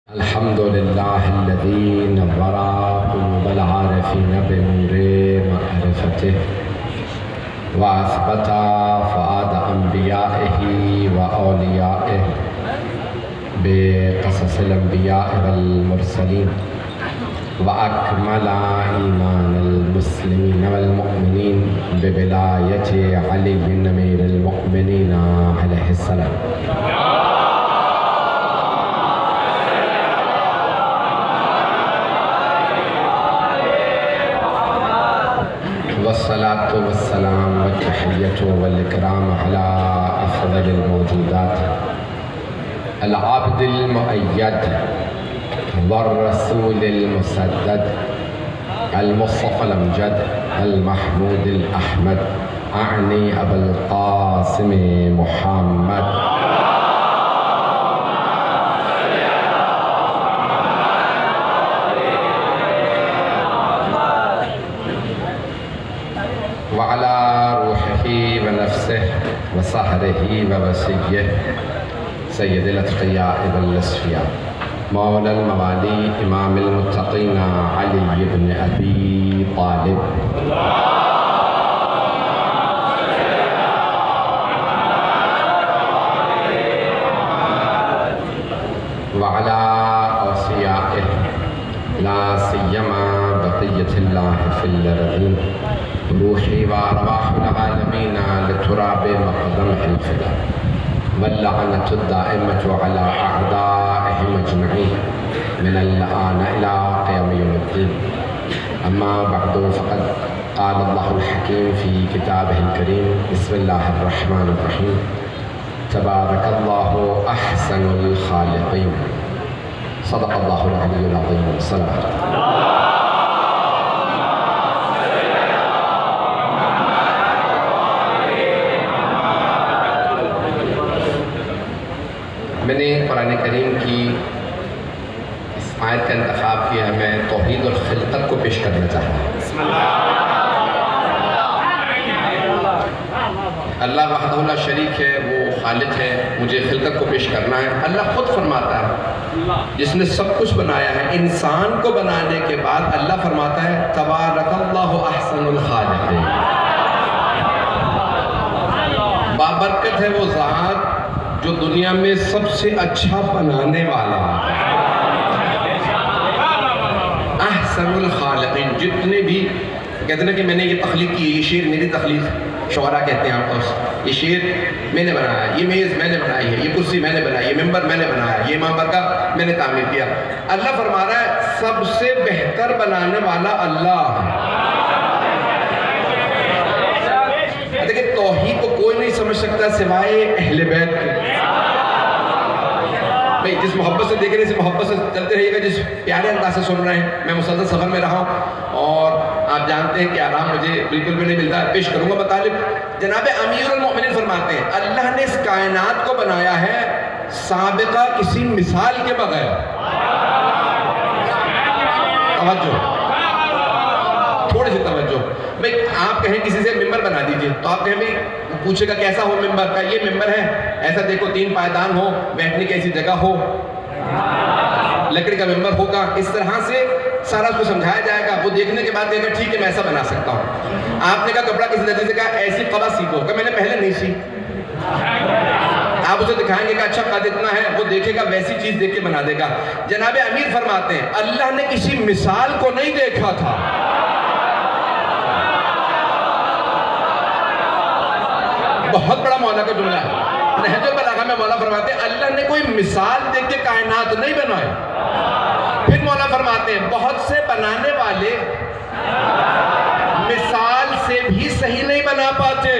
الحمد لله الذي نور قلوب العارفين بنور معرفته وأثبت فؤاد أنبيائه وأوليائه بقصص الأنبياء والمرسلين وأكمل إيمان المسلمين والمؤمنين بولاية علي أمير المؤمنين عليه السلام. والصلاة والسلام والتحية والإكرام على أفضل الموجودات العبد المؤيد والرسول المسدد المصطفى الأمجد المحمود الأحمد أعني أبا القاسم محمد وعلى روحه ونفسه وصهره ووسيه سيد الأتقياء والأصفياء مولى الموالي إمام المتقين علي بن أبي طالب وعلى أوصيائه لا سيما بقية الله في الأرضين روحي وأرواح العالمين لتراب مقدمه الفداء واللعنة الدائمة على أعدائهم أجمعين من الآن إلى قيام يوم الدين. أما بعد فقد قال الله الحكيم في كتابه الكريم بسم الله الرحمن الرحيم تبارك الله أحسن الخالقين صدق الله العلي العظيم. صلوات میں نے قرآن کریم کی اس آیت کا انتخاب کیا ہے. میں توحید اور خلقت کو پیش کرنا چاہتا ہوں. اللہ وحدہ لا شریک ہے، وہ خالق ہے، مجھے خلقت کو پیش کرنا ہے. اللہ خود فرماتا ہے جس نے سب کچھ بنایا ہے، انسان کو بنانے کے بعد اللہ فرماتا ہے تبارک اللہ احسن الخالقین. بابرکت ہے وہ ذات جو دنیا میں سب سے اچھا بنانے والا ہے. احسن الخالقین. جتنے بھی کہتے ہیں کہ میں نے یہ تخلیق کی ہے، یہ شعر میری تخلیق، شعراء کہتے ہیں آپ یہ شعر میں نے بنایا، یہ میز میں نے بنائی ہے، یہ کرسی میں نے بنائی، یہ ممبر میں نے بنایا، یہ امام برگاہ میں نے تعمیر کیا. اللہ فرما رہا ہے سب سے بہتر بنانے والا اللہ ہے. دیکھیں توحید کو کوئی نہیں سمجھ سکتا سوائے اہل بیت کے. بھئی جس محبت سے دیکھ رہے ہیں، اس محبت سے چلتے رہیے گا. جس پیارے انداز سے سن رہے ہیں، میں مسلسل سفر میں رہا ہوں اور آپ جانتے ہیں کہ آرام مجھے بالکل بھی نہیں ملتا. پیش کروں گا مطالب. جناب امیر المؤمنین فرماتے ہیں اللہ نے اس کائنات کو بنایا ہے سابقہ کسی مثال کے بغیر. توجہ، تھوڑی سی توجہ. بھئی آپ کہیں کسی سے ممبر بنا دیجئے تو آپ کہیں بھئی پوچھے گا کیسا ہو ممبر کا؟ یہ ممبر ہے، ایسا دیکھو 3 پائدان ہو، بیٹھنے کی ایسی جگہ ہو، لکڑی کا ممبر ہوگا. اس طرح سے سارا اس کو سمجھایا جائے گا. وہ دیکھنے کے بعد کہے گا ٹھیک ہے میں ایسا بنا سکتا ہوں. آپ نے کہا کپڑا کسی دردی سے کہا ایسی قبا سیکھو، کہ میں نے پہلے نہیں سیکھ. آپ اسے دکھائیں گے کہ اچھا قد اتنا ہے، وہ دیکھے گا ویسی چیز دیکھ کے بنا دے گا. جناب امیر فرماتے ہیں اللہ نے کسی مثال کو نہیں دیکھا تھا. بہت بڑا مولا کا جملہ ہے. نہج البلاغہ میں مولا فرماتے ہیں اللہ نے کوئی مثال دیکھ کے کائنات نہیں بنائے. پھر مولا فرماتے ہیں بہت سے بنانے والے مثال سے بھی صحیح نہیں بنا پاتے،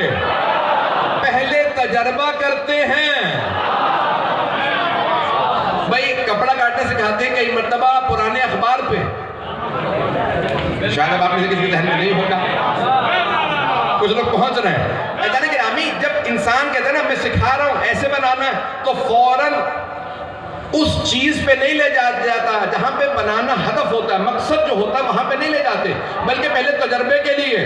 پہلے تجربہ کرتے ہیں. بھائی کپڑا کاٹنے سکھاتے ہیں کئی مرتبہ پرانے اخبار پہ. شاید اب آپ میں سے کسی کے ذہن میں نہیں ہوگا، کچھ لوگ پہنچ رہے ہیں. ایسا نہیں کہ جب انسان کہتا ہے نا میں سکھا رہا ہوں ایسے بنانا ہے تو فوراً اس چیز پہ نہیں لے جاتا جہاں پہ بنانا ہدف ہوتا ہے، مقصد جو ہوتا ہے وہاں پہ نہیں لے جاتے، بلکہ پہلے تجربے کے لیے.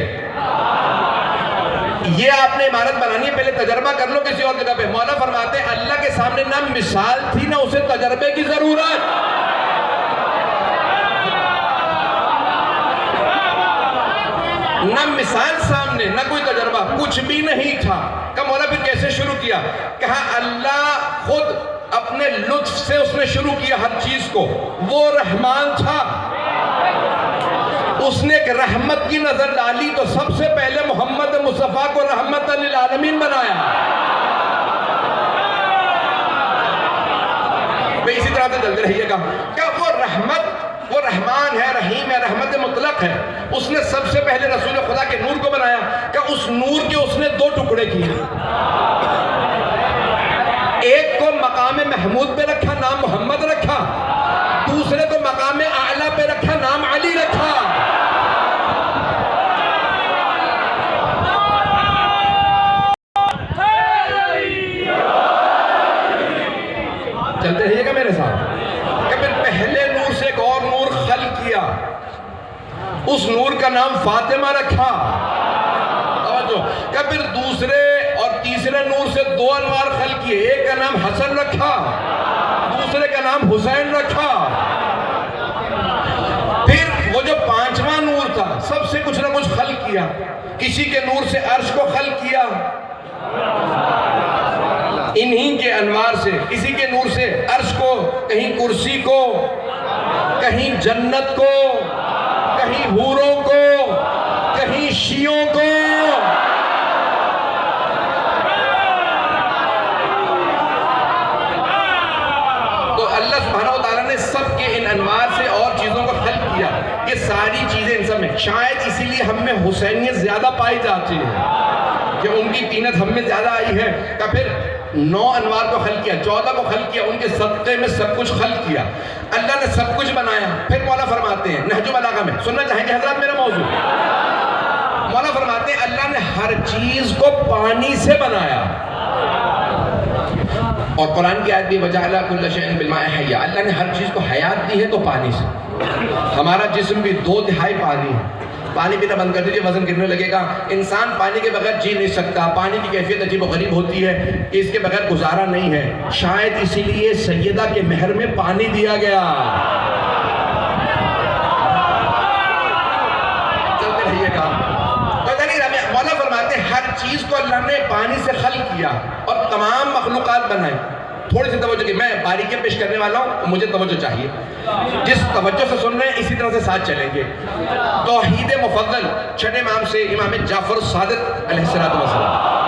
یہ آپ نے عمارت بنانی ہے، پہلے تجربہ کر لو کسی اور جگہ پہ. مولا فرماتے ہیں اللہ کے سامنے نہ مثال تھی نہ اسے تجربے کی ضرورت. نہ مثال سامنے، نہ کوئی تجربہ، کچھ بھی نہیں تھا. کہ مولا پھر کیسے شروع کیا؟ کہا اللہ خود اپنے لطف سے اس نے شروع کیا ہر چیز کو. وہ رحمان تھا، اس نے ایک رحمت کی نظر ڈالی تو سب سے پہلے محمد مصطفیٰ کو رحمت للعالمین بنایا. میں اسی طرح سے چلتے رہیے گا کہ وہ رحمت، وہ رحمان ہے، رحیم ہے، رحمت مطلق ہے. اس نے سب سے پہلے رسول خدا کے نور کو بنایا کہ اس نور کے اس نے دو ٹکڑے کیے. ایک کو مقام محمود پہ رکھا، نام محمد رکھا. دوسرے کو مقام اعلیٰ پہ رکھا، نام علی رکھا. چلتے رہیے گا میرے ساتھ کہ پھر پہلے نور سے ایک اور نور خلق کیا. اس نور کا نام فاطمہ رکھا. کہ پھر دوسرے اور تیسرے نور سے دو انوار خلق کیے. ایک کا نام حسن رکھا، دوسرے کا نام حسین رکھا. پھر وہ جو پانچواں نور تھا سب سے کچھ نہ کچھ خلق کیا. کسی کے نور سے عرش کو خلق کیا انہی کے انوار سے، کسی کے نور سے عرش کو، کہیں کرسی کو، کہیں جنت کو، کہیں حوروں کو، کہیں شیعوں کو. تو اللہ سبحانہ وتعالیٰ نے سب کے ان انوار سے اور چیزوں کو خلق کیا. یہ ساری چیزیں ان سب میں، شاید اسی لیے ہم میں حسینیت زیادہ پائی جاتی ہے کہ ان کی قیمت ہم میں زیادہ آئی ہے. کہ پھر 9 انوار کو خلق کیا، 14 کو خلق کیا، ان کے صدقے میں سب کچھ خلق کیا. اللہ نے سب کچھ بنایا. پھر مولا فرماتے ہیں نہج البلاغہ میں، سننا چاہیں گے حضرات میرا موضوع؟ مولا فرماتے ہیں اللہ نے ہر چیز کو پانی سے بنایا. اور قرآن کی آیت بھی وَجَعَلَ كُلَّ شَيْءٍ بِالْمَاءِ حَيًّا، اللہ نے ہر چیز کو حیات دی ہے تو پانی سے. ہمارا جسم بھی 2/3 پانی ہے. پانی پینا بند کر دیجیے، وزن گرنے لگے گا. انسان پانی کے بغیر جی نہیں سکتا. پانی کی کیفیت عجیب و غریب ہوتی ہے کہ اس کے بغیر گزارا نہیں ہے. شاید اسی لیے سیدہ کے مہر میں پانی دیا گیا. چلتے رہیے گا. مولا فرماتے ہیں ہر چیز کو اللہ نے پانی سے خلق کیا اور تمام مخلوقات بنائی. تھوڑی سی توجہ کی، میں باریکیاں پیش کرنے والا ہوں، مجھے توجہ چاہیے. جس توجہ سے سن رہے ہیں اسی طرح سے ساتھ چلیں گے. توحید مفضل چھٹے امام سے امام جعفر الصادق علیہ السلام.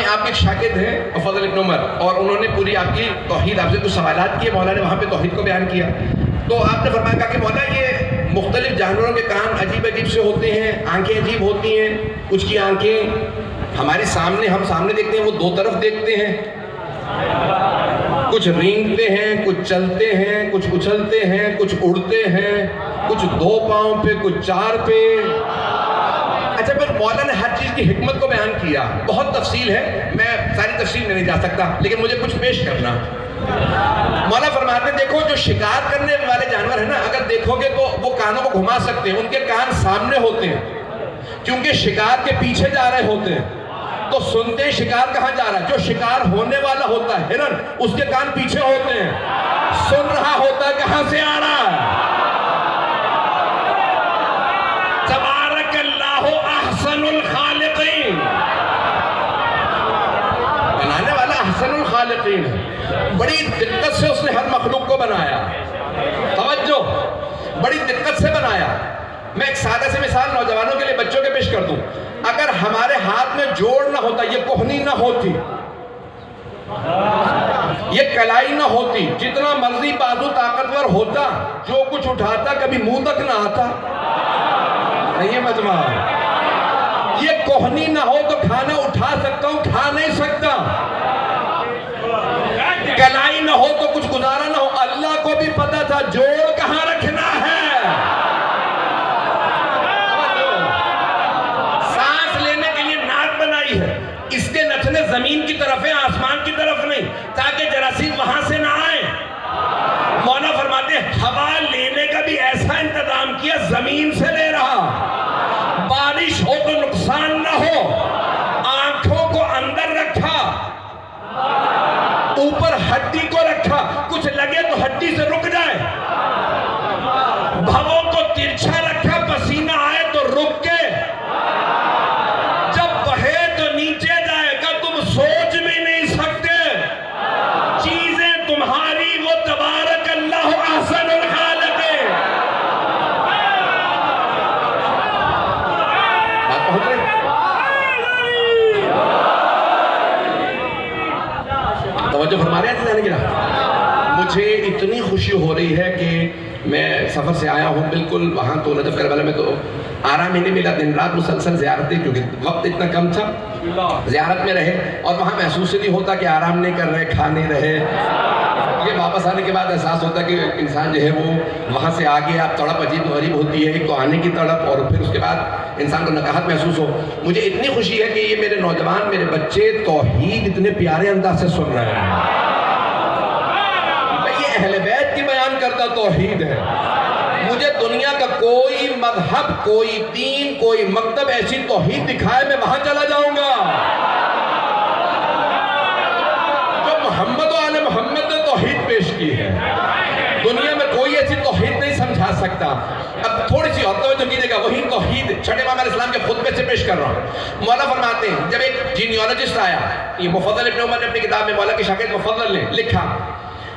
آپ کے ایک شاگرد ہیں فضل ابن عمر، اور انہوں نے پوری آپ کی توحید، آپ سے کچھ سوالات کیے. مولا نے وہاں پہ توحید کو بیان کیا. تو آپ نے فرمایا کہ مولا یہ مختلف جانوروں کے کان عجیب عجیب سے ہوتے ہیں، آنکھیں عجیب ہوتی ہیں. کچھ کی آنکھیں ہمارے سامنے، ہم سامنے دیکھتے ہیں، وہ 2 طرف دیکھتے ہیں. کچھ رینگتے ہیں، کچھ چلتے ہیں، کچھ اچھلتے ہیں، کچھ اڑتے ہیں، کچھ 2 پاؤں پہ، کچھ 4 پہ. اچھا پھر مولا نے ہر چیز کی حکمت کو بیان کیا. بہت تفصیل ہے، میں ساری تفصیل میں نہیں جا سکتا، لیکن مجھے کچھ پیش کرنا. مولا فرماتے ہیں دیکھو جو شکار کرنے والے جانور ہیں نا، اگر دیکھو گے تو وہ کانوں کو گھما سکتے ہیں. ان کے کان سامنے ہوتے ہیں کیونکہ شکار کے پیچھے جا رہے ہوتے ہیں. تو سنتے ہیں شکار کہاں جا رہا ہے. جو شکار ہونے والا ہوتا ہے ہرن، اس کے کان پیچھے ہوتے ہیں. سن رہا ہوتا ہے کہاں سے آ رہا ہے. تبارک اللہ احسن الخالقین، بنانے والا احسن الخالقین ہے. بڑی دقت سے اس نے ہر مخلوق کو بنایا. توجہ، بڑی دقت سے بنایا. میں ایک سادہ سی مثال نوجوانوں کے لیے، بچوں کے پیش کر دوں. اگر ہمارے ہاتھ میں جوڑ نہ ہوتا، یہ کوہنی نہ ہوتی، یہ کلائی نہ ہوتی، جتنا مرضی بازو طاقتور ہوتا، جو کچھ اٹھاتا کبھی منہ تک نہ آتا. نہیں ہے مجمع. یہ کوہنی نہ ہو تو کھانا اٹھا سکتا ہوں، کھا نہیں سکتا. کلائی نہ ہو تو کچھ گزارا نہ ہو. اللہ کو بھی پتا تھا جوڑ کہاں رکھنا ہے. سانس لینے کے لیے ناک بنائی ہے، اس کے نچنے زمین کی طرف ہے، آسمان کی طرف نہیں، تاکہ جراثیم وہاں سے نہ آئے. مولا فرماتے ہیں ہوا لینے کا بھی ایسا انتظام کیا، زمین سے لے رہا. بارش ہو تو نقصان نہ ہو. آنکھوں کو اندر رکھا، اوپر ہڈی کو رکھا. مجھے اتنی خوشی ہو رہی ہے کہ میں سفر سے آیا ہوں بالکل وہاں تو نجف کربلا میں تو آرام ہی نہیں ملا، دن رات مسلسل زیارتیں، کیونکہ وقت اتنا کم تھا، زیارت میں رہے اور وہاں محسوس ہی نہیں ہوتا کہ آرام نہیں کر رہے، کھا نہیں رہے۔ یہ واپس آنے کے بعد احساس ہوتا ہے کہ انسان جو ہے وہ وہاں سے آگے آپ تڑپ عجیب غریب ہوتی ہے، ایک تو آنے کی تڑپ اور پھر اس کے بعد انسان کو نکاحت محسوس ہو۔ مجھے اتنی خوشی ہے کہ یہ میرے نوجوان، میرے بچے توحید اتنے پیارے انداز سے سن رہے ہیں۔ یہ اہل بیت کی بیان کردہ توحید ہے۔ مجھے دنیا کا کوئی مذہب، کوئی دین، کوئی مکتب ایسی توحید دکھائے، میں وہاں چلا جاؤں گا۔ جو محمد و آل محمد نے توحید پیش کی ہے، دنیا میں کوئی ایسی توحید نہیں سمجھا سکتا۔ اب تھوڑی سی اور توجہ کیجیے گا، وہی توحید چھٹے امام علیہ السلام کے خطبے سے پیش کر رہا ہوں۔ مولا فرماتے ہیں جب ایک جینیالوجسٹ آیا، یہ مفضل ابن عمر نے اپنی کتاب میں مولا کے شاگرد مفضل نے لکھا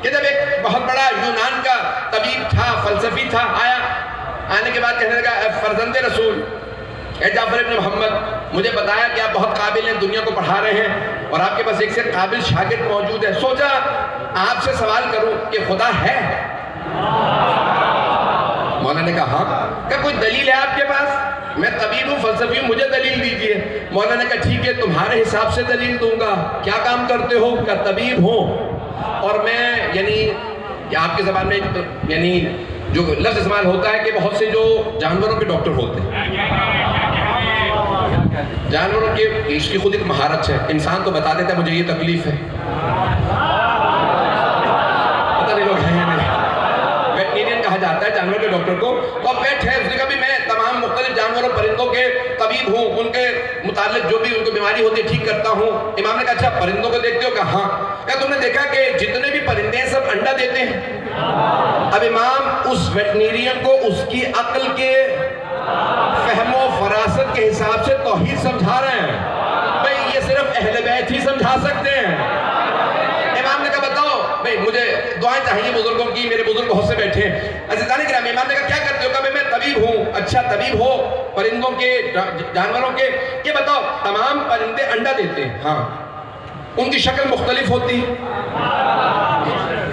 کہ جب ایک بہت بڑا یونان کا طبیب تھا، فلسفی تھا، آیا، آنے کے بعد کہنے لگا، فرزند رسول اے جعفر ابن محمد، مجھے بتایا کہ آپ بہت قابل ہیں، دنیا کو پڑھا رہے ہیں اور آپ کے پاس ایک سے قابل شاگرد موجود ہے، سوچا آپ سے سوال کروں کہ خدا ہے؟ مولا نے کہا ہاں۔ کہا کوئی دلیل ہے آپ کے پاس؟ میں طبیب ہوں، فلسفی ہوں، مجھے دلیل دیجئے۔ مولا نے کہا ٹھیک ہے، تمہارے حساب سے دلیل دوں گا، کیا کام کرتے ہو؟ کہا طبیب ہوں اور میں یعنی آپ کے زبان میں یعنی جو لفظ استعمال ہوتا ہے کہ بہت سے جو جانوروں کے ڈاکٹر ہوتے ہیں، جانوروں کے اس کی خود ایک مہارت ہے، انسان تو بتا دیتا ہے مجھے یہ تکلیف ہے، پتہ نہیں لوگ ہیں یا نہیں، ویٹرینین کہا جاتا ہے جانور کے ڈاکٹر کو، تو اب ویٹ ہے، اس نے کہا بھی میں تمام مختلف جانوروں پرندوں کے طبیب ہوں، ان کے متعلق جو بھی ان کو بیماری ہوتی ہے ٹھیک کرتا ہوں۔ امام نے کہا اچھا پرندوں کو دیکھتے ہو؟ کہا ہاں۔ کہا تم نے دیکھا کہ جتنے بھی پرندے ہیں سب انڈا دیتے ہیں؟ اب امام اس ویٹرینین کو اس کی عقل کے فہم و فراست کے حساب سے توحید سمجھا رہے ہیں، بھئی یہ صرف اہل بیت ہی سمجھا سکتے ہیں۔ امام نے کہا بتاؤ بھئی مجھے دعائیں چاہیے بزرگوں کی، میرے بزرگ بہت سے بیٹھے ہیں۔ عزیزان کرام، امام نے کہا کیا کرتے ہو؟ کہا میں طبیب ہوں۔ اچھا طبیب ہو پرندوں کے، جانوروں کے، یہ بتاؤ تمام پرندے انڈا دیتے ہیں؟ ہاں۔ ان کی شکل مختلف ہوتی ہے؟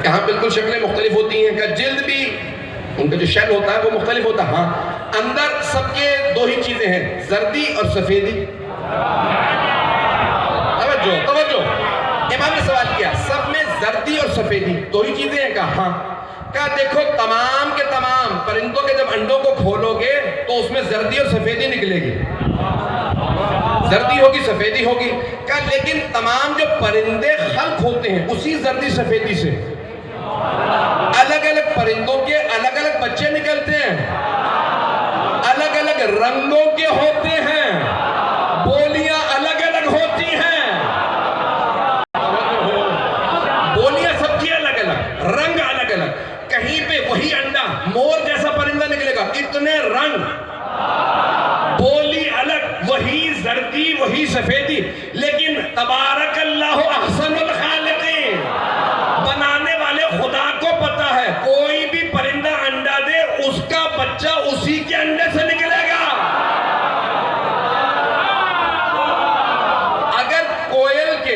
کہاں بالکل شکلیں مختلف ہوتی ہیں۔ کہا جلد بھی ان کا جو شیل ہوتا ہے وہ مختلف ہوتا ہے؟ ہاں۔ اندر سب کے دو ہی چیزیں ہیں، زردی اور سفیدی۔ توجہ، امام نے سوال کیا سب میں زردی اور سفیدی دو ہی چیزیں ہیں؟ کہا ہاں۔ کہا دیکھو تمام کے تمام پرندوں کے جب انڈوں کو کھولو گے تو اس میں زردی اور سفیدی نکلے گی، زردی ہوگی سفیدی ہوگی۔ کہا لیکن تمام جو پرندے خلق ہوتے ہیں اسی زردی سفیدی سے، الگ الگ پرندوں کے الگ الگ بچے نکلتے ہیں، الگ الگ رنگوں کے ہوتے ہیں، بولیاں الگ الگ ہوتی ہیں، بولیاں سب کی الگ الگ، رنگ الگ الگ۔ کہیں پہ وہی انڈا مور جیسا پرندہ نکلے گا، اتنے رنگ، بولی الگ، وہی زردی وہی سفیدی، لیکن تبارک اللہ احسن الخالقین، بنانے والے خدا کو پتا ہے کوئی بھی پرندہ انڈا دے اس کا بچہ اسی کے انڈے سے نکلے گا۔ اگر کوئل کے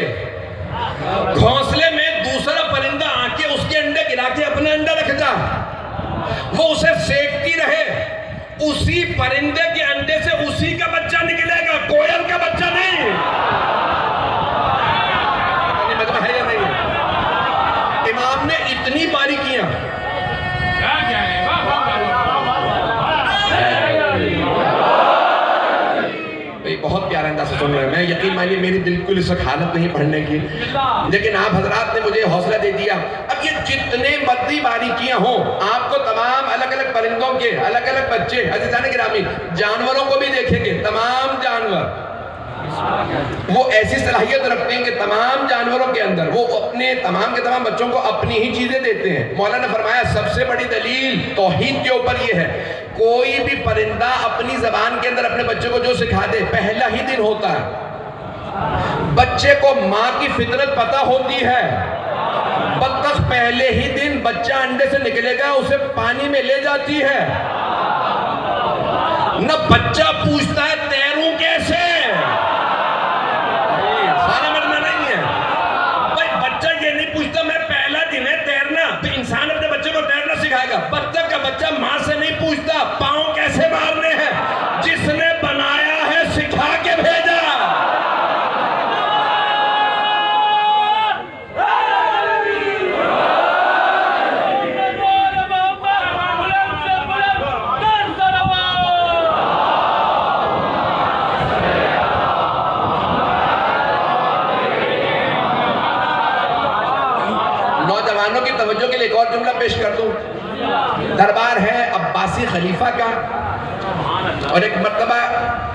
گھونسلے میں دوسرا پرندہ آ کے اس کے انڈے گرا کے اپنا انڈا رکھ جائے، وہ اسے سیکتی رہے، اسی پرندے کے انڈے سے اسی کا بچہ نکلے گا، کوئل کا بچہ نہیں۔ مطلب ہے یا نہیں؟ امام نے اتنی باریکیاں، بہت پیارا انداز سے سن رہے ہیں، میں یقین مانیے میری بالکل اس وقت حالت نہیں پڑھنے کی، لیکن آپ حضرات نے مجھے حوصلہ دے دیا۔ اب یہ جتنے مدی باریکیاں ہوں، آپ کو تمام الگ الگ پرندوں کے الگ الگ بچے، عزیزان گرامی جانوروں کو بھی دیکھیں گے، تمام جانور وہ ایسی صلاحیت رکھتے ہیں کہ تمام جانوروں کے اندر وہ اپنے تمام کے تمام بچوں کو اپنی ہی چیزیں دیتے ہیں۔ مولا نے فرمایا سب سے بڑی دلیل توحید کے اوپر یہ ہے، کوئی بھی پرندہ اپنی زبان کے اندر اپنے بچے کو جو سکھا دے، پہلا ہی دن ہوتا ہے، بچے کو ماں کی فطرت پتہ ہوتی ہے، بطخ پہلے ہی دن بچہ انڈے سے نکلے گا اسے پانی میں لے جاتی ہے، نہ بچہ پوچھتا ہے تیروں کیسے، سارا مرنا نہیں ہے بھائی، بچہ یہ نہیں پوچھتا میں پہلا دن ہے تیرنا، مسلمانوں کی توجہ کے لیے ایک اور جملہ پیش کر دوں. دربار ہے عباسی خلیفہ کا, اور ایک مرتبہ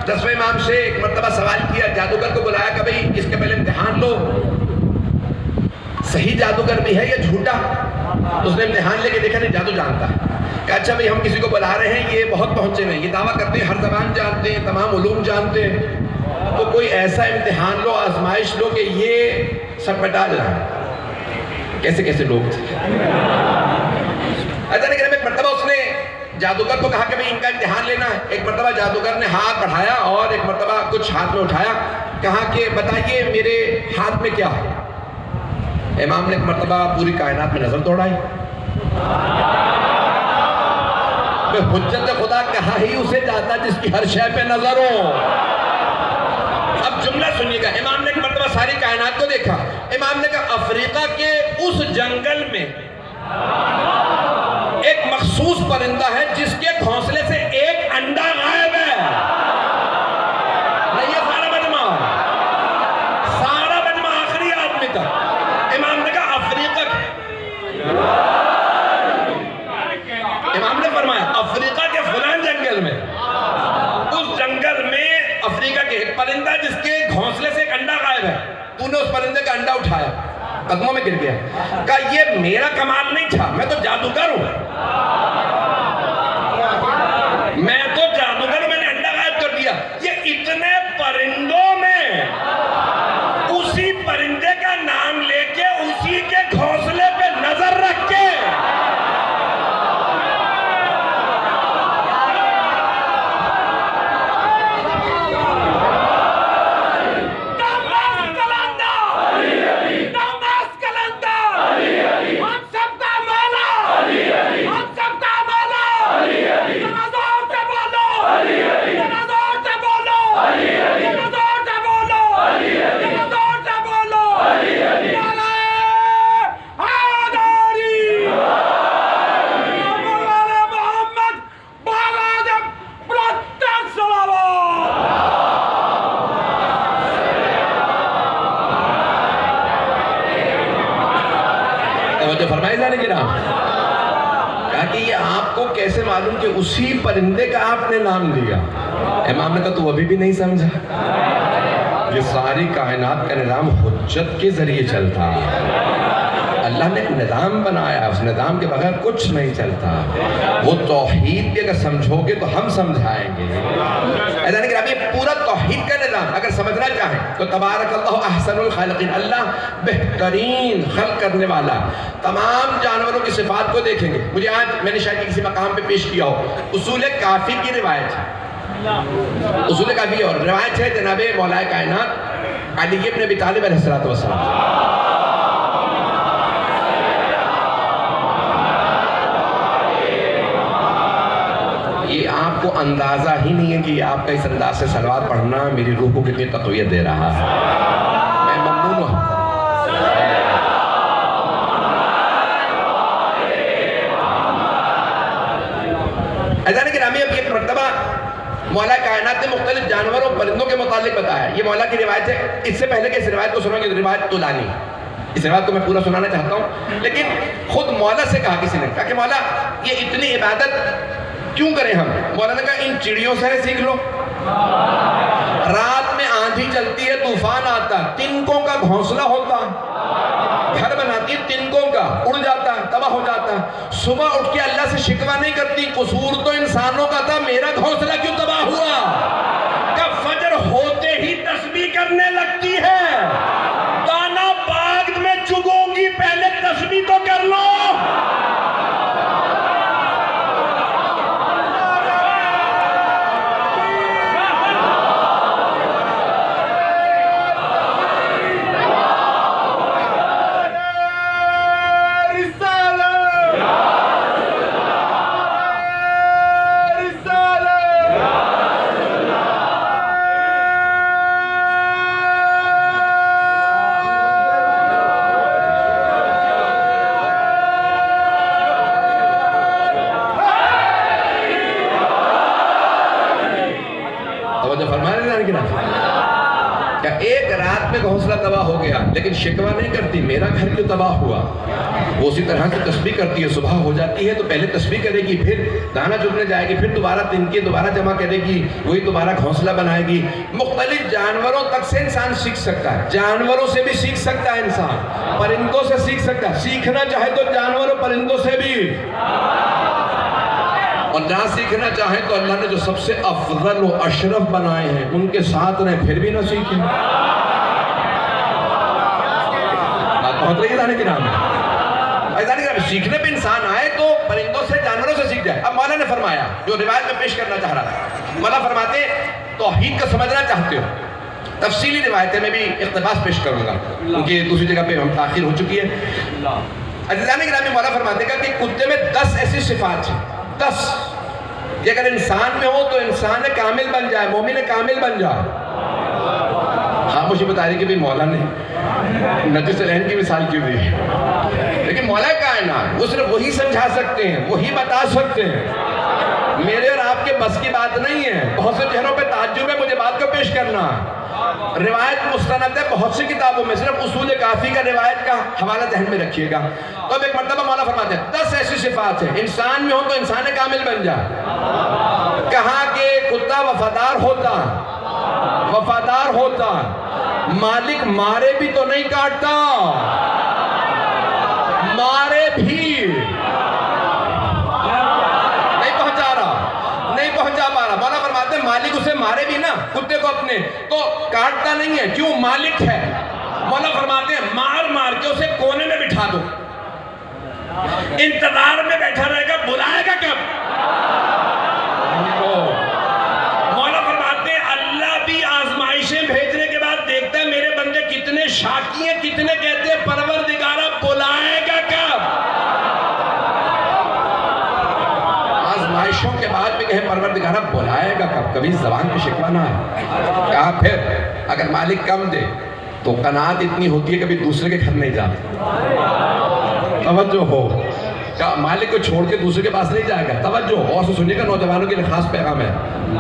10ویں امام سے ایک مرتبہ سوال کیا, جادوگر کو بلایا کہ بھئی اس کے پہلے امتحان لو, صحیح جادوگر بھی ہے یا جھوٹا. اس نے امتحان لے کے دیکھا نہیں جادو جانتا ہے. کہ اچھا بھئی ہم کسی کو بلا رہے ہیں, یہ بہت پہنچے ہوئے ہیں, یہ دعویٰ کرتے ہیں ہر زبان جانتے ہیں, تمام علوم جانتے ہیں, تو کوئی ایسا امتحان لو, آزمائش لو کہ یہ سب مٹا جائے. کیسے کیسے لوگ تھے. ایسا نہیں کہ ایک مرتبہ اس نے جادوگر کو کہا کہ بھئی ان کا امتحان لینا ہے. ایک مرتبہ جادوگر نے ہاتھ بڑھایا اور ایک مرتبہ کچھ ہاتھ میں اٹھایا, کہا کہ بتائیے میرے ہاتھ میں کیا ہے. امام نے ایک مرتبہ پوری کائنات میں نظر دوڑائی. حجت خدا کہا ہی اسے جاتا جس کی ہر شے پہ نظر ہو. اب جملہ سنیے گا, امام نے ایک مرتبہ ساری کائنات کو دیکھا. امام نے کہا افریقہ کے اس جنگل میں ایک مخصوص پرندہ ہے جس کے گھونسلے سے ایک انڈا غائب ہے. نہیں, یہ سارا مجمع آخری آدمی کا. امام نے کہا افریقہ امام نے فرمایا افریقہ کے فلان جنگل میں, اس جنگل میں افریقہ کے ایک پرندہ جس کے گھونسلے سے ایک انڈا غائب ہے. تو نے اس پرندے کا انڈا اٹھایا, قدموں میں گر گیا. کہا یہ میرا کمال نہیں تھا, میں تو جادوگر ہوں. میں تو جادوگر ہوں, میں نے انڈا غائب کر دیا. یہ اتنے پرندوں میں اسی پرندے کا نام لے کے اسی کے گھونسلے پہ نظر رکھ کے فرمائے جانے کی نام. کہا کہ یہ آپ کو کیسے معلوم کہ اسی پرندے کا آپ نے نام لیا. امام نے کہا تو ابھی بھی نہیں سمجھا. یہ ساری کائنات کا نظام حجت کے ذریعے چلتا. اللہ نے ایک نظام بنایا, اس نظام کے بغیر کچھ نہیں چلتا. وہ توحید بھی اگر سمجھو گے تو ہم سمجھائیں گے. ایسا نہیں کہ اب یہ پورا توحید کا نظام اگر سمجھنا چاہیں تو تبارک اللہ احسن الخالقین, اللہ بہترین خلق کرنے والا. تمام جانوروں کی صفات کو دیکھیں گے. مجھے آج میں نے شاید کسی مقام پہ پیش کیا ہو, اصول کافی کی روایت ہے. اصول کافی اور روایت ہے جناب مولا کائنات علی ابن ابی طالب علیہ السلام. یہ آپ کو اندازہ ہی نہیں ہے کہ یہ آپ کا اس انداز سے صلوات پڑھنا میری روح کو کتنی تقویت دے رہا ہے. میں ممنون ہوں. ایسا نہیں کہ رامی اب ایک مرتبہ مولا کائنات نے مختلف جانوروں پرندوں کے متعلق بتایا. یہ مولا کی روایت ہے. اس سے پہلے کہ اس روایت کو سنو گے, روایت طولانی, اس روایت کو میں پورا سنانا چاہتا ہوں, لیکن خود مولا سے کہا کسی نے, کہا کہ مولا یہ اتنی عبادت کیوں کریں ہم. مولا نے کہا ان چڑیوں سے سیکھ لو. رات میں آندھی چلتی ہے, طوفان آتا, تنکوں کا گھونسلہ ہوتا, گھر بناتی ہے تنکوں کا, اڑ جاتا ہے, تباہ ہو جاتا ہے. صبح اٹھ کے اللہ سے شکوہ نہیں کرتی, قصور تو انسانوں کا تھا, میرا گھونسلہ کیوں تباہ ہوا. کہ فجر ہوتے ہی تسبیح کرنے لگتی ہے. دانا باغ میں چگوں گی, پہلے تسبیح تو کر لو. ایک رات میں گھونسلہ تباہ ہو گیا لیکن شکوہ نہیں کرتی میرا گھر کیوں تباہ ہوا. وہ اسی طرح سے تسبیح کرتی ہے, صبح ہو جاتی ہے تو پہلے تسبیح کرے گی, پھر دانا چگنے جائے گی, پھر دوبارہ تنکے دوبارہ جمع کرے گی, وہی دوبارہ گھونسلہ بنائے گی. مختلف جانوروں تک سے انسان سیکھ سکتا ہے, جانوروں سے بھی سیکھ سکتا ہے انسان, پرندوں سے سیکھ سکتا ہے, سیکھنا چاہے تو جانوروں پرندوں سے بھی, اور نہ سیکھنا چاہیں تو اللہ نے جو سب سے افضل و اشرف بنائے ہیں ان کے ساتھ رہیں پھر بھی نہ سیکھیں. بات پہنچ رہی ہے لانے کے نام میں. سیکھنے پہ انسان آئے تو پرندوں سے جانوروں سے سیکھ جائے. اب مولا نے فرمایا جو روایت میں پیش کرنا چاہ رہا تھا, مولا فرماتے توحید کا سمجھنا چاہتے ہو, تفصیلی روایتیں میں بھی اقتباس پیش کروں گا کیونکہ دوسری جگہ پہ ہم تاخیر ہو چکی ہے. عزیزان گرامی, مولا فرماتے گا کہ کتے میں 10 ایسی صفات ہیں, 10 کہ اگر انسان میں ہو تو انسان کامل بن جائے, مومن کامل بن جائے. ہاں مجھے بتا رہی کہ بھی مولا نے نجس العین کی مثال کیوں دی ہے, لیکن مولا کائنات وہ صرف وہی سمجھا سکتے ہیں, وہی بتا سکتے ہیں. میرے اور آپ کے بس کی بات نہیں ہے. بہت سے چہروں پہ تعجب ہے مجھے بات کو پیش کرنا. روایت مستند ہے بہت سی کتابوں میں, صرف اصول کافی کا روایت کا حوالہ ذہن میں رکھیے گا. تو اب ایک مرتبہ مولا فرماتے ہیں 10 ایسی صفات ہیں انسان میں ہو تو انسان کامل بن جائے. کہا کہ کتا وفادار ہوتا, وفادار ہوتا, مالک مارے بھی تو نہیں کاٹتا, مارے بھی نہیں پہنچا پا رہا. مولا فرماتے ہیں مالک اسے مارے بھی نا کتے کو اپنے تو کاٹتا نہیں ہے, کیوں؟ مالک ہے. مولا فرماتے ہیں مار مار کے اسے کونے میں بٹھا دو, انتظار میں بیٹھا رہے گا, بلائے گا کب؟ مولا فرماتے ہیں اللہ بھی آزمائشیں بھیجنے کے بعد دیکھتا ہے میرے بندے کتنے شاکی ہیں, کتنے کہتے ہیں پروردگارہ بلائے گا کب؟ آزمائشوں کے بعد بھی کہیں پروردگارہ بلائے گا کب, کبھی زبان پہ شکوہ نہ ہے. کہا پھر اگر مالک کم دے تو قناعت اتنی ہوتی ہے کبھی دوسرے کے گھر نہیں جاتا. توجہ ہو, کہا مالک کو چھوڑ کے دوسرے کے پاس نہیں جائے گا. توجہ ہو, اور سنیے گا نوجوانوں کے لیے خاص پیغام ہے,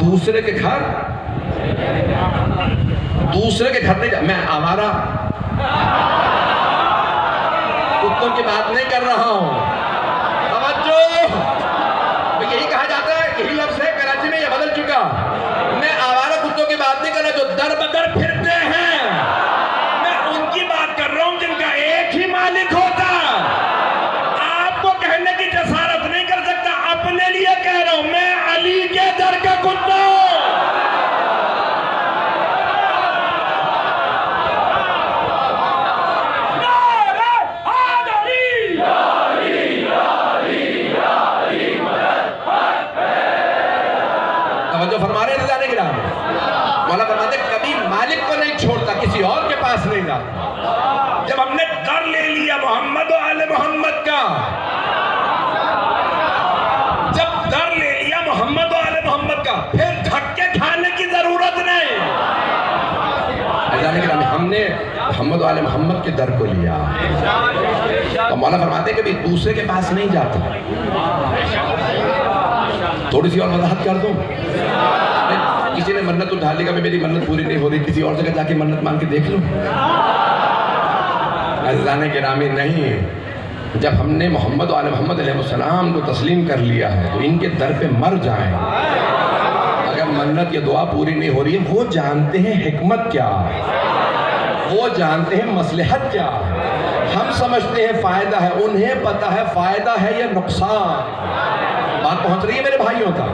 دوسرے کے گھر نہیں جائے. میں آوارہ کتوں کی بات نہیں کر رہا ہوں. توجہ, یہی کہا جاتا ہے, یہی لفظ ہے کراچی میں یہ بدل چکا. میں آوارہ کتوں کی بات نہیں کر رہا جو در بدر پھرتے ہیں, میں ان کی بات کر رہا ہوں جن کا ایک ہی مالک ہوتا. آپ کو کہنے کی جسارت نہیں کر سکتا, اپنے لیے کہہ رہا ہوں میں علی کے در کا کتا ہوں. فرما رہے ہیں کی راہ میں. مولا فرماتے کبھی مالک کو نہیں چھوڑتا, کسی اور کے پاس نہیں جاتا. جب ہم نے در لے لیا محمد و آل محمد کا, جب در لے لیا محمد و آل محمد کا, پھر دھکے کھانے کی ضرورت نہیں. ہم نے محمد و آل محمد کے در کو لیا. تو مولا فرماتے کبھی دوسرے کے پاس نہیں جاتا. تھوڑی سی اور وضاحت کر دوں. کسی نے منت اٹھا لی کہ میری منت پوری نہیں ہو رہی, کسی اور جگہ جا کے منت مان کے دیکھ لو. عزیزان گرامی نہیں, جب ہم نے محمد و آل محمد علیہ السلام کو تسلیم کر لیا ہے تو ان کے در پہ مر جائیں. اگر منت یا دعا پوری نہیں ہو رہی ہے, وہ جانتے ہیں حکمت کیا ہے, وہ جانتے ہیں مصلحت کیا ہے. ہم سمجھتے ہیں فائدہ ہے, انہیں پتہ ہے فائدہ ہے یا نقصان. بات پہنچ رہی ہے میرے بھائیوں تک,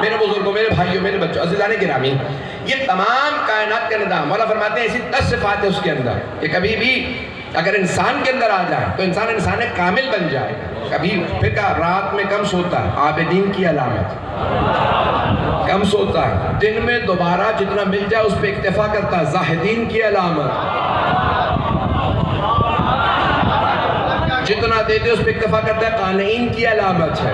میرے بزرگوں, میرے بھائیوں, میرے بچوں. عزیزان گرامی, یہ تمام کائنات کا نظام مولا فرماتے ہیں ایسی 10 صفات ہے اس کے اندر کہ کبھی بھی اگر انسان کے اندر آ جائے تو انسان کامل بن جائے. کبھی پھر کہا رات میں کم سوتا ہے, عابدین کی علامت. کم سوتا ہے, دن میں دوبارہ جتنا مل جائے اس پہ اکتفا کرتا ہے, زاہدین کی علامت. جتنا دیتے اس پہ اکتفا کرتا ہے, قانعین کی علامت ہے.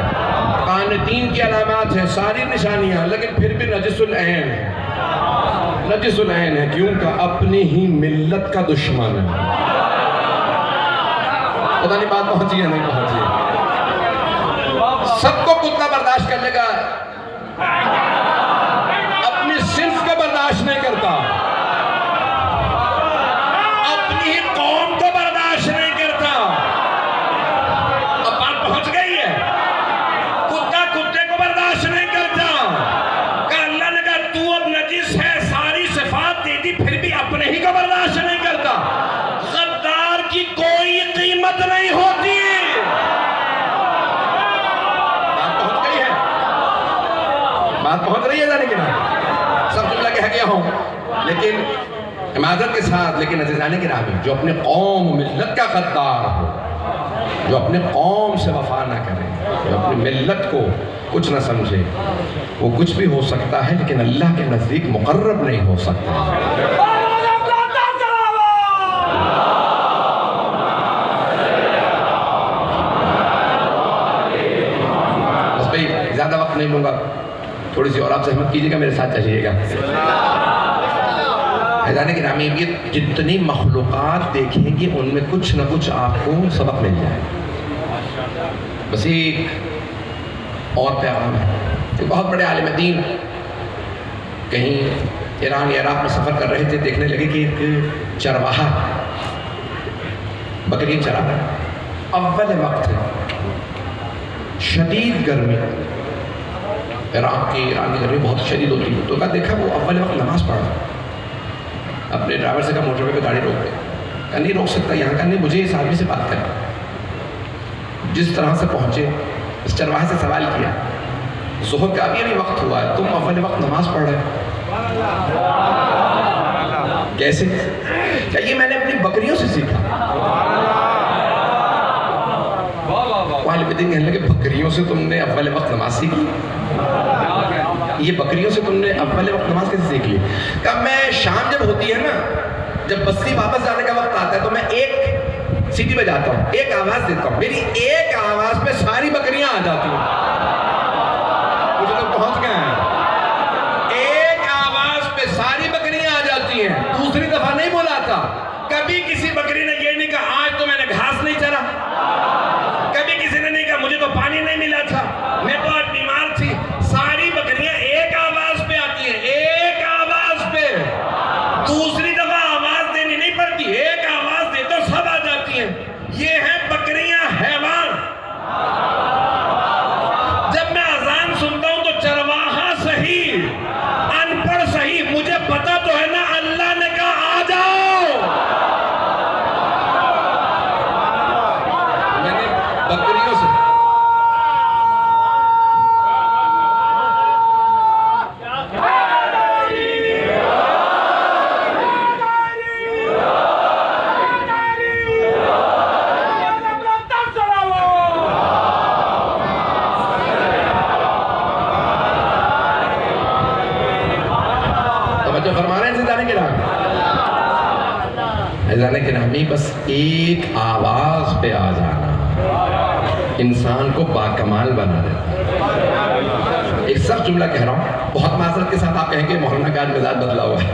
قانتین کی علامات ہیں, ساری نشانیاں, لیکن پھر بھی نجس العین ہے. نجس العین ہے کیوں کہ اپنی ہی ملت کا دشمن ہے. پتہ نہیں بات پہنچی ہے نہیں پہنچی ہے. سب کو کتا برداشت کر لے گا, اپنی صنف کو برداشت نہیں کرتا. معذرت کے ساتھ، لیکن عزیزان گرامی، جو اپنے قوم و ملت کا غدار ہو، جو اپنے قوم سے وفا نہ کرے، جو اپنی ملت کو کچھ نہ سمجھے، وہ کچھ بھی ہو سکتا ہے لیکن اللہ کے نزدیک مقرب نہیں ہو سکتا۔ بس بھئی زیادہ وقت نہیں لوں گا، تھوڑی سی اور آپ زحمت کیجیے گا، میرے ساتھ چلیے گا۔ عزیزان گرامی، یہ جتنی مخلوقات دیکھیں گی ان میں کچھ نہ کچھ آپ کو سبق مل جائے۔ بس ایک اور پیغام ہے، ایک بہت بڑے عالم دین کہیں ایران یا عراق میں سفر کر رہے تھے، دیکھنے لگے کہ ایک چرواہا بکری چرا رہا ہے، اول وقت ہے، شدید گرمی، ایران کی گرمی بہت شدید ہوتی ہے، تو کہا دیکھا وہ اول وقت نماز پڑھ رہا، اپنے ڈرائیور سے کہا موٹر وے پہ گاڑی روک دے، کہا نہیں روک سکتا یہاں، کہا نہیں مجھے اس آدمی سے بات کرنا۔ جس طرح سے پہنچے اس چرواہے سے سوال کیا، ظہر کا ابھی وقت ہوا ہے، تم اول وقت نماز پڑھ رہے ہو، کیسے؟ کہا یہ میں نے اپنی بکریوں سے سیکھا۔ عالم دین کہنے لگے بکریوں سے تم نے اول وقت نماز سیکھی؟ یہ بکریوں سے تم نے اول وقت نماز کیسے سیکھ لی؟ کہا میں شام جب ہوتی ہے نا، جب بستی واپس جانے کا وقت آتا ہے تو میں ایک سیٹی بجاتا ہوں، ایک آواز دیتا ہوں، میری ایک آواز پہ ساری بکریاں آ جاتی ہیں۔ مجھے تو پہنچ گئے ہیں، ایک آواز پہ ساری بکریاں آ جاتی ہیں۔ دوسری دفعہ نہیں بولا تھا، کبھی کسی بکری نے یہ نہیں کہا آج تو میں نے گھاس نہیں چرا، کبھی کسی نے نہیں کہا مجھے تو پانی نہیں ملا تھا، میں تو آج بیمار تھی۔ ساری بکریاں ایک آواز پہ آتی ہیں، ایک آواز پہ، دوسری دفعہ آواز دینی نہیں پڑتی، ایک آواز دے تو سب آ جاتی ہیں۔ یہ ہیں بکریاں حیوان۔ جب میں اذان سنتا ہوں تو چرواہا صحیح، ان پڑھ صحیح، مجھے پتا تو ہے نا اللہ نے کہا آ جاؤ، میں نے بکریوں سے فرما رہے ہیں عزیزان گرامی، بس ایک آواز پہ آ جانا انسان کو باکمال بنا دیتا۔ ایک سخت جملہ کہہ رہا ہوں، بہت معذرت کے ساتھ آپ کہیں گے مولانا کا مزاج بدلا ہوا ہے،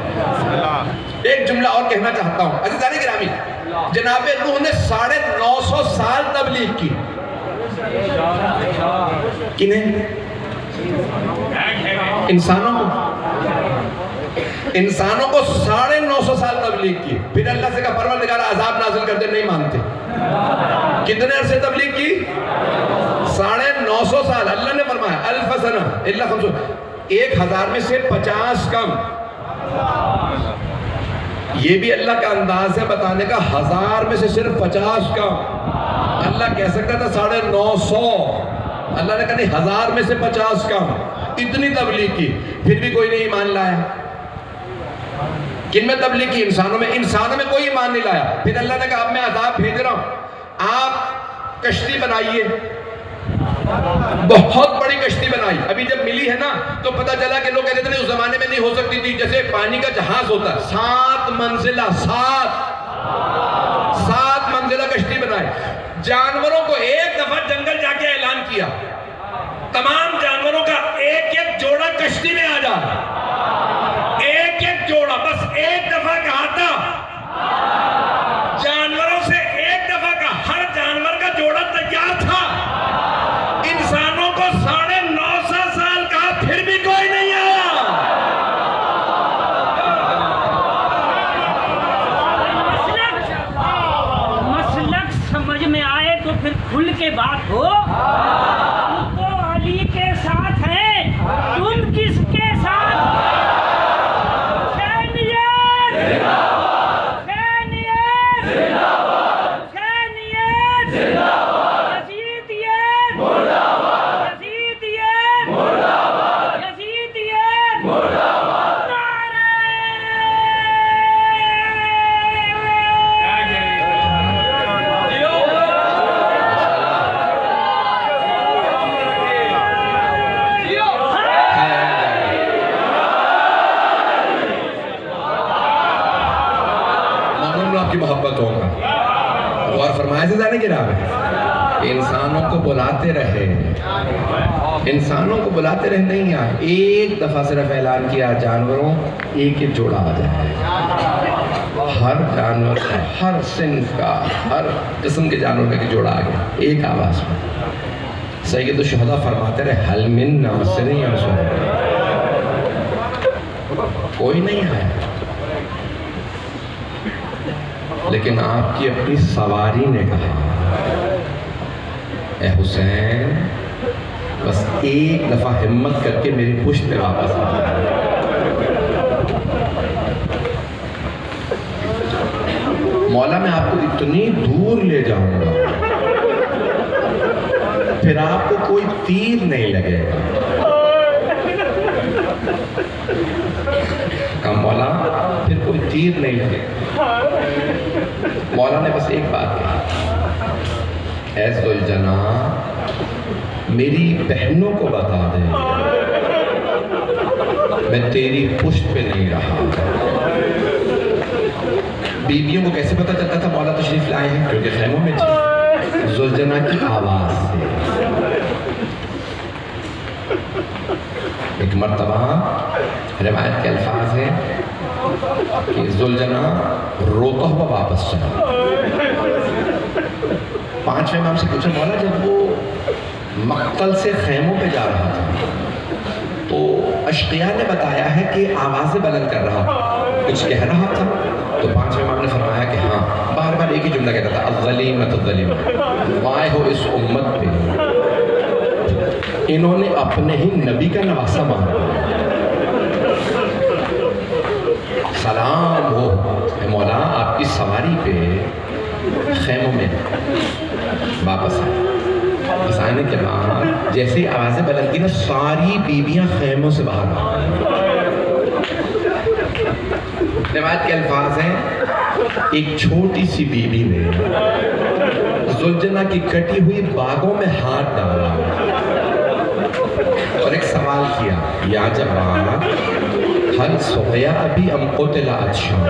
ایک جملہ اور کہنا چاہتا ہوں۔ عزیزان گرامی، جناب روح نے 950 سال تبلیغ کی، کنہیں؟ انسانوں کو 950 سال تبلیغ کی، پھر اللہ سے کہا پروردگار عذاب نازل کر دے، نہیں مانتے۔ کتنے عرصے تبلیغ کی؟ 950 سال۔ اللہ نے فرمایا الف سنہ الا 1000 میں سے 50 کم۔ یہ بھی اللہ کا انداز ہے بتانے کا، 1000 میں سے صرف 50 کم۔ اللہ کہہ سکتا تھا 950، اللہ نے کہا نہیں 1000 میں سے 50 کم۔ اتنی تبلیغ کی، پھر بھی کوئی نہیں ایمان لایا۔ کن میں تبلیغ کی؟ انسانوں میں کوئی ایمان نہیں لایا۔ پھر اللہ نے کہا اب میں عذاب بھیج رہا ہوں، آپ کشتی بنائیے۔ بہت بڑی کشتی بنائی، ابھی جب ملی ہے نا تو پتہ چلا کہ لوگ کہتے تھے اس زمانے میں نہیں ہو سکتی تھی، جیسے پانی کا جہاز ہوتا ہے، 7 منزلہ، 7 منزلہ کشتی بنائی۔ جانوروں کو ایک دفعہ جنگل جا کے اعلان کیا، تمام جانوروں کا ایک ایک جوڑا کشتی میں آ جا، ایک ایک جوڑا، بس ایک دفعہ کہا تھا، جانوروں سے ایک دفعہ کا، ہر جانور کا جوڑا تیار تھا۔ انسانوں کو 950 سال کہا، پھر بھی کوئی نہیں آیا۔ مسلک سمجھ میں آئے تو پھر کھل کے بات ہو۔ تم تو علی کے ساتھ ہیں، تم کس کے ساتھ؟ حسینیت! حسینیت! حسینیت! یزیدیت! یزیدیت! یزیدیت! نعرہ کی محبتوں کا غور فرمائے سے جانے گرا ہے، انسانوں کو بلاتے رہے، انسانوں کو بلاتے رہے، نہیں آئے، ایک دفعہ صرف اعلان کیا جانوروں ایک ایک جوڑا آ جائے، ہر جانور کا، ہر صنف کا، ہر قسم کے جانور کا جوڑا آ گیا ایک آواز میں۔ سید الشہداء فرماتے رہے حل من ناصر ینصر، کوئی نہیں ہے، لیکن آپ کی اپنی سواری نے کہا اے حسین بس ایک دفعہ ہمت کر کے میری پشت پہ واپس آ جائے۔ مولا میں آپ کو اتنی دور لے جاؤں گا پھر آپ کو کوئی تیر نہیں لگے گا۔ کہا مولا پھر کوئی تیر نہیں لگے گا۔ مولا نے بس ایک بات کہی اے ذوالجناح میری بہنوں کو بتا دے میں تیری پشت پہ نہیں رہا۔ بیویوں کو کیسے پتہ چلتا تھا مولا تشریف لائے ہیں؟ کیونکہ خیموں میں تھی، ذوالجناح کی آواز سے۔ ایک مرتبہ روایت کے الفاظ ہیں کہ ذوالجناح روتا ہوا واپس چلا۔ پانچویں امام سے پوچھا مولا جب وہ مقتل سے خیموں پہ جا رہا تھا تو اشقیاء نے بتایا ہے کہ آوازیں بلند کر رہا تھا، کچھ کہہ رہا تھا؟ تو پانچویں امام نے فرمایا کہ ہاں، بار بار ایک ہی جملہ کہتا تھا الظلیمۃ الظلیمۃ، وائے ہو اس امت پہ انہوں نے اپنے ہی نبی کا نواسہ مانا۔ سلام ہو اے مولا آپ کی سواری پہ، خیموں میں واپس آئے۔ بس آنے کے بعد جیسے ہی آوازیں بلند کی نا ساری بیویاں خیموں سے باہر آ گئیں۔ روایت کے الفاظ ہیں ایک چھوٹی سی بیوی نے ذوالجناح کی کٹی ہوئی باغوں میں ہاتھ ڈالا اور ایک سوال کیا یا جوان حل سویا ابھی ام قتل عطشان،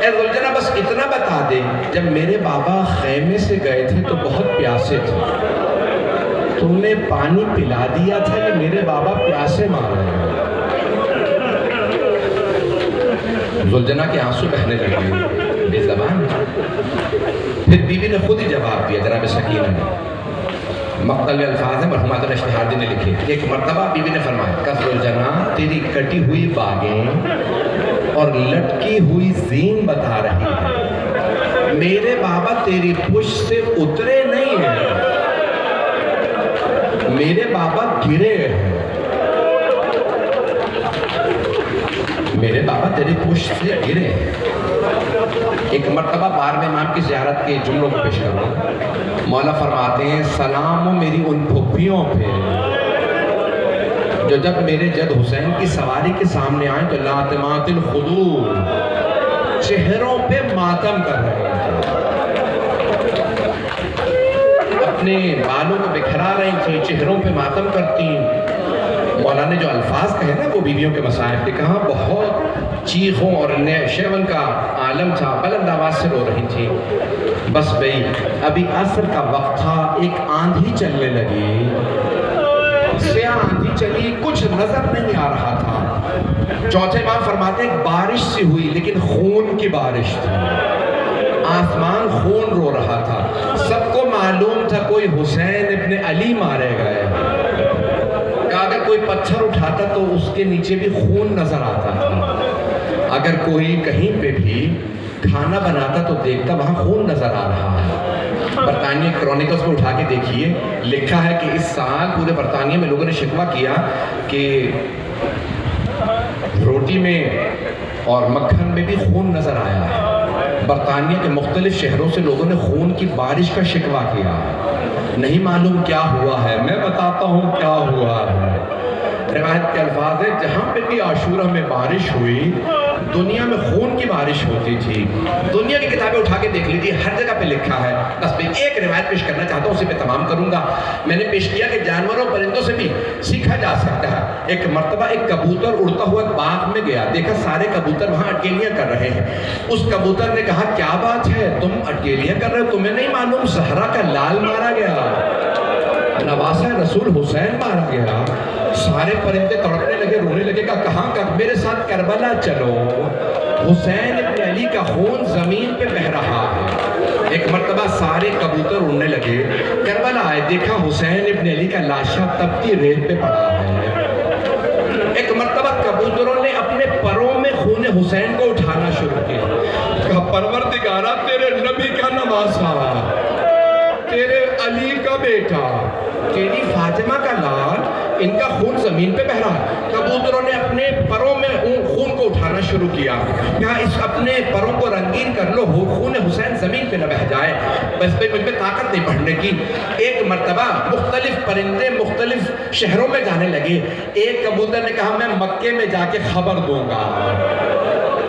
اے ذوالجناح بس اتنا بتا دے جب میرے بابا خیمے سے گئے تھے تو بہت پیاسے تھے، تم نے پانی پلا دیا تھا کہ میرے بابا پیاسے مار رہے ہیں؟ ذوالجناح کے آنسو بہنے لگے، بے زبان۔ پھر بیوی نے خود ہی جواب دیا جناب سکینہ نے، مقتل الفاظ ہیں مرحومہ الاشتہاردی نے لکھے، ایک مرتبہ بیوی نے فرمایا کہ ذوالجناح تیری کٹی ہوئی باغیں اور لٹکی ہوئی زین بتا رہی ہے، میرے بابا تیری پشت سے اترے نہیں ہیں، میرے بابا گرے ہیں، میرے بابا تیری پشت سے گرے ہیں۔ ایک مرتبہ 12ویں امام کی زیارت کے جملوں کو پیش کروں، مولا فرماتے ہیں سلام ہو میری ان پھپھیوں پہ جو جب میرے جد حسین کی سواری کے سامنے آئیں تو لاتمات الخدور چہروں پہ ماتم کر رہے تھے، اپنے بالوں کو بکھرا رہی تھیں، چہروں پہ ماتم کرتی۔ مولا نے جو الفاظ کہے نا وہ بیویوں کے مصائب کے، کہاں بہت چیخوں اور شیون کا عالم تھا، بلند آواز سے رو رہی تھی۔ بس بھئی ابھی عصر کا وقت تھا، ایک آندھی چلنے لگی، سیاہ آندھی چلی، کچھ نظر نہیں آ رہا تھا۔ چوتھے امام فرماتے ہیں بارش سی ہوئی لیکن خون کی بارش تھی، آسمان خون رو رہا تھا، سب کو معلوم تھا کوئی حسین ابن علی مارے گئے، کہ اگر کوئی پتھر اٹھاتا تو اس کے نیچے بھی خون نظر آتا تھا، اگر کوئی کہیں پہ بھی کھانا بناتا تو دیکھتا وہاں خون نظر آ رہا ہے۔ برطانیہ کرونیکلز کو اٹھا کے دیکھیے، لکھا ہے کہ اس سال پورے برطانیہ میں لوگوں نے شکوہ کیا کہ روٹی میں اور مکھن میں بھی خون نظر آیا ہے۔ برطانیہ کے مختلف شہروں سے لوگوں نے خون کی بارش کا شکوہ کیا، نہیں معلوم کیا ہوا ہے، میں بتاتا ہوں کیا ہوا ہے۔ روایت کے الفاظ ہیں جہاں پہ بھی عاشورہ میں بارش ہوئی دنیا میں خون کی بارش ہوتی تھی. دنیا کی کتابیں اٹھا کے دیکھ لیجیے, ہر جگہ پہ لکھا ہے. بس میں ایک روایت پیش کرنا چاہتا ہوں, اسی پہ تمام کروں گا. میں نے پیش کیا کہ جانوروں پرندوں سے بھی سیکھا جا سکتا ہے. ایک مرتبہ ایک کبوتر اڑتا ہوا ایک باغ میں گیا, دیکھا سارے کبوتر وہاں اٹکیلیاں کر رہے ہیں. اس کبوتر نے کہا کیا بات ہے, تم اٹکیلیاں کر رہے ہو, تمہیں نہیں معلوم زہرا کا لال مارا گیا, نواسہ رسول حسین مارا گیا. سارے پرندے تڑپنے لگے, رونے لگے, کہاں میرے ساتھ کربلا چلو, حسین ابن علی کا خون زمین پہ بہہ رہا ہے. ایک مرتبہ سارے کبوتر اڑنے لگے, کربلا آئے, دیکھا حسین ابن علی کا لاشا تپتی ریت پہ پڑا ہے. ایک مرتبہ کبوتروں نے اپنے پروں میں خون حسین کو اٹھانا شروع کیا. کہا پروردگارہ تیرے نبی کا نواسہ, تیرے علی کا بیٹا, تیری فاطمہ کا لال, ان کا خون زمین پہ بہ رہا ہے. کبوتروں نے اپنے پروں میں خون کو اٹھانا شروع کیا. کہا اس اپنے پروں کو رنگین کر لو, خون حسین زمین پہ نہ بہ جائے. بس بھئی مجھ میں طاقت نہیں بڑھنے کی. ایک مرتبہ مختلف پرندے مختلف شہروں میں جانے لگے. ایک کبوتر نے کہا میں مکے میں جا کے خبر دوں گا.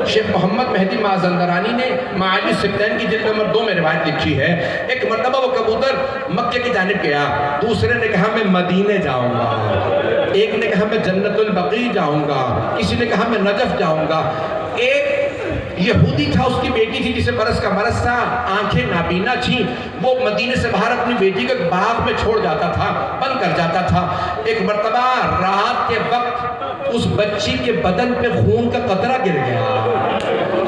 شیخ محمد مہدی مازندرانی نے معالی سبتین کی جلد نمبر 2 میں روایت لکھی ہے. ایک مرتبہ وہ کبوتر مکے کی جانب گیا, دوسرے نے کہا میں مدینے جاؤں گا, ایک نے کہا میں جنت البقیع جاؤں گا, کسی نے کہا میں نجف جاؤں گا. ایک یہودی تھا, اس کی بیٹی تھی جسے برس کا مرض تھا, آنکھیں نابینا تھیں, وہ مدینے سے باہر اپنی بیٹی کو باغ میں چھوڑ جاتا تھا, بند کر جاتا تھا. ایک مرتبہ رات کے وقت اس بچی کے بدن پہ خون کا قطرہ گر گیا.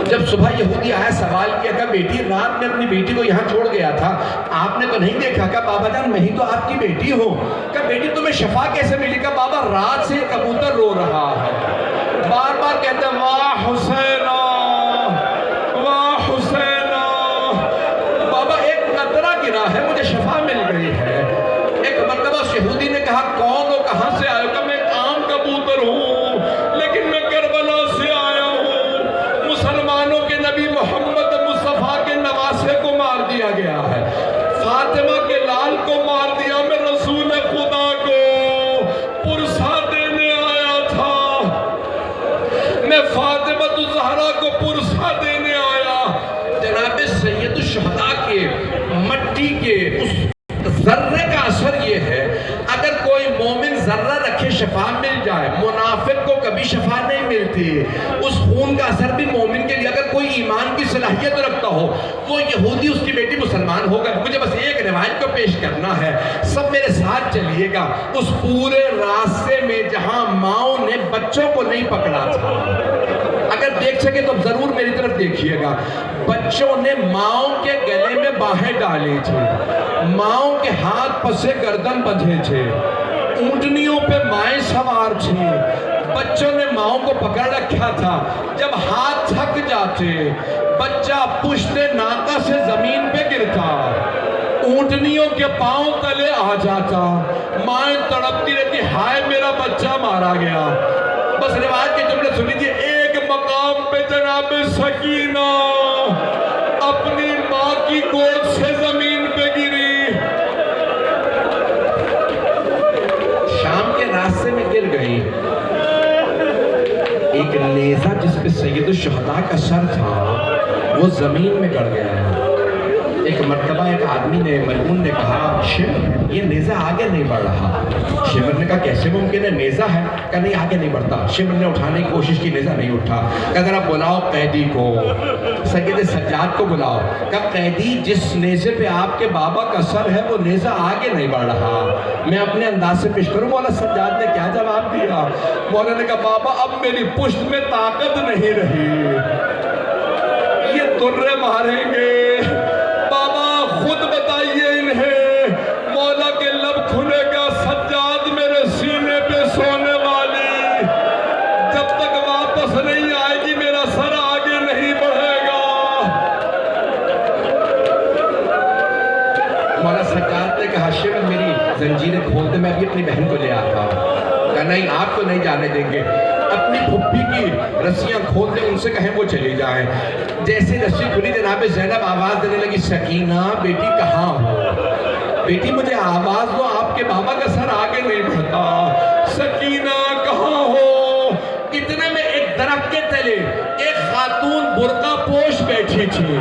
جب صبح یہودی آیا سوال کیا کہ بیٹی رات میں اپنی بیٹی کو یہاں چھوڑ گیا تھا, آپ نے تو نہیں دیکھا؟ کہ بابا جان میں ہی تو آپ کی بیٹی ہوں. کہ بیٹی تمہیں شفا کیسے ملی؟ کہ بابا رات سے کبوتر رو رہا ہے, بار بار کہتے ہیں واہ حسینہ واہ حسینہ. بابا ایک قطرہ گرا ہے, مجھے شفا مل گئی ہے. ایک مرتبہ یہودی نے کہا کون ہو, کہاں سے آئے؟ کہ میں ایک عام کبوتر ہوں, لیکن میں کربلا سے آیا ہوں. مسلمانوں کے نبی محمد مصطفیٰ کے نواسے کو مار دیا گیا ہے, فاطمہ کے لال کو مار دیا. میں رسول خدا کو پرسا دینے آیا تھا, میں فاطمہ الزہرا کو پرسا دینے آیا. جناب سید الشہداء کے مٹی کے اس ذرے کا اثر یہ ہے, اگر کوئی مومن ذرہ رکھے شفا مل جائے. منافق کو کبھی شفا نہیں ملتی. اس خون کا اثر بھی مومن کے لیے, اگر کوئی ایمان کی صلاحیت رکھتا ہو, وہ یہودی اس کی بیٹی مسلمان ہوگا. مجھے بس ایک روایت کو پیش کرنا ہے, سب میرے ساتھ چلیے گا. اس پورے راستے میں جہاں ماؤں نے بچوں کو نہیں پکڑا تھا, اگر دیکھ سکے تو ضرور میری طرف دیکھیے گا, بچوں نے ماؤں کے گلے میں باہیں ڈالی تھی, ماؤں کے ہاتھ پسے گردن بندھے تھے, اونٹنیوں پہ مائیں سوار تھی, بچوں نے ماؤں کو پکڑ رکھا تھا. جب ہاتھ تھک جاتے, بچہ پشت ناقہ سے زمین پہ گرتا, اونٹنیوں کے پاؤں تلے آ جاتا, مائیں تڑپتی رہتی, ہائے میرا بچہ مارا گیا. بس روایت کے جملے سن لیجیے. ایک مقام پہ جناب سکینہ اپنی ماں کی گود سے زمین پہ گری, شام کے راستے میں گر گئی. ایک نیزہ جس پہ سید الشہداء کا سر تھا وہ زمین میں گڑ گیا. ایک مرتبہ ایک آدمی نے, ملعون نے کہا شمر یہ نیزہ آگے نہیں بڑھ رہا. شمر نے کہا کیسے ممکن ہے, نیزہ ہے؟ کہا نہیں آگے نہیں بڑھتا. شمر نے اٹھانے کی کوشش کی, نیزہ نہیں اٹھا. کہا ذرا بلاؤ قیدی کو, سید سجاد کو بلاؤ. کہا قیدی جس نیزے پہ آپ کے بابا کا سر ہے وہ نیزہ آگے نہیں بڑھ رہا, میں اپنے انداز سے پیش کروں. مولا سجاد نے کیا جواب دیا؟ مولا نے کہا بابا اب میری پشت میں طاقت نہیں رہی, یہ درے ماریں گے. خود بتائیے انہیں, مولا کے لب کھلے گا سجاد میرے سینے پہ سونے والی, جب تک واپس نہیں آئے گی میرا سر آگے نہیں بڑھے گا. مولا سجاد نے کہا شمر میری زنجیریں کھول دے, میں ابھی اپنی بہن کو لے آتا ہوں. کہا نہیں آپ کو نہیں جانے دیں گے, اپنی پھپھی کی رسیاں کھول دیں, ان سے کہیں وہ چلی جائیں. جیسے رسی کھلی جناب زینب آواز دینے لگی سکینہ بیٹی کہاں ہو, بیٹی مجھے آواز دو, آپ کے بابا کا سر آگے نہیں بڑھتا. سکینہ کہاں ہو؟ اتنے میں ایک درخت کے تلے ایک برقع پوش بیٹھی تھی،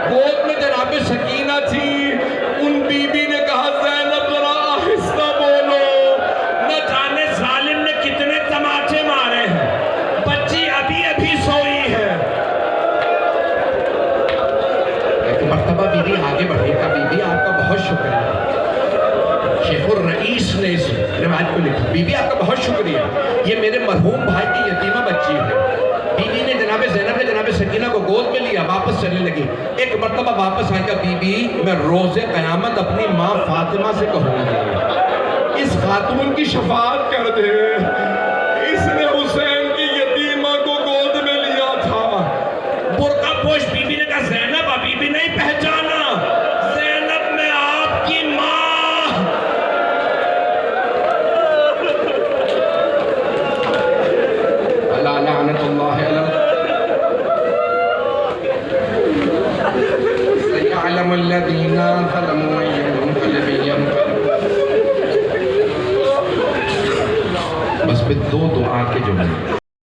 گود میں جناب سکینہ تھی. ان بیوی نے کہا زینب ذرا آہستہ بولو، نہ جانے ظالم نے کتنے تماچے مارے ہیں، بچی ابھی ابھی سوئی ہے. ایک مرتبہ بیوی آگے بڑھی کہ بیوی آپ کا بہت شکریہ. شیخ الرئیس نے اس روایت کو لکھا، بیوی آپ کا بہت شکریہ، یہ میرے مرحوم بھائی کی یتیمہ بچی ہے. بیوی نے جناب زینب نے جناب سکینہ کو گود میں لیا، واپس چلنے لگی. ایک مرتبہ واپس آئے کہ بیوی میں روز قیامت اپنی ماں فاطمہ سے کہوں گی اس خاتون کی شفاعت کر دے، اس نے حسین کی یتیمہ کو گود میں لیا تھا. برقع پوش بیوی نے کہا زینب ابھی بھی نہیں پہچانا، زینب میں آپ کی ماں. لعنت اللہ علیہ. سيعلم الذين